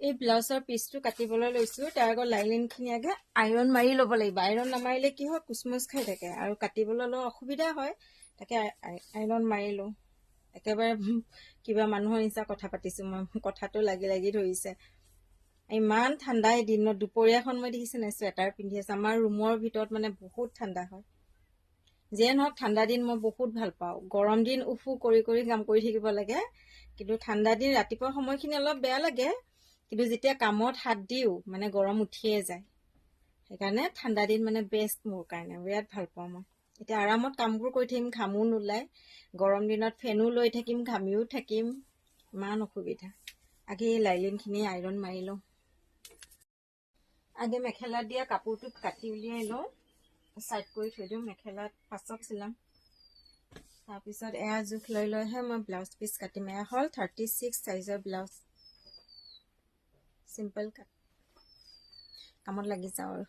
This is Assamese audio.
এই ব্লাউজৰ পিচটো কাটিবলৈ লৈছোঁ। তাৰ আগত লাইনিংখিনি আগে আইৰণ মাৰি ল'ব লাগিব। আইৰণ নামাৰিলে কি হয়, কুচমুচ খাই থাকে আৰু কাটিবলৈ অলপ অসুবিধা হয়। তাকে আইৰণ মাৰি লওঁ। একেবাৰে কিবা মানুহৰ নিচিনা কথা পাতিছোঁ মই, কথাটো লাগি লাগি ধৰিছে। ইমান ঠাণ্ডা এই দিনত, দুপৰীয়াখন মই দেখিছোঁ নাই চুৱেটাৰ পিন্ধি আছোঁ। আমাৰ ৰুমৰ ভিতৰত মানে বহুত ঠাণ্ডা হয়। যিয়ে নহওক ঠাণ্ডা দিন মই বহুত ভাল পাওঁ। গৰম দিন উফু কৰি কৰি কাম কৰি থাকিব লাগে, কিন্তু ঠাণ্ডা দিন ৰাতিপুৱা সময়খিনি অলপ বেয়া লাগে, কিন্তু যেতিয়া কামত হাত দিওঁ মানে গৰম উঠিয়ে যায়। সেইকাৰণে ঠাণ্ডা দিন মানে বেষ্ট মোৰ কাৰণে, বিৰাট ভাল পাওঁ মই। এতিয়া আৰামত কামবোৰ কৰি থাকিম, ঘামো নোলায়। গৰম দিনত ফেনো লৈ থাকিম, ঘামিও থাকিম, ইমান অসুবিধা। আগে এই লাইলিনখিনি আইৰণ মাৰি লওঁ। আগে মেখেলাত দিয়া কাপোৰটো কাটি উলিয়াই লওঁ, চাইড কৰি থৈ দিওঁ। মেখেলাত পাছত চিলাম। তাৰপিছত এয়া জোখ লৈ লৈহে মই ব্লাউজ পিচ কাটিম। এয়া হ'ল 36 চাইজৰ ব্লাউজ। চিম্পল কাট, কামত লাগি যাওঁ আৰু।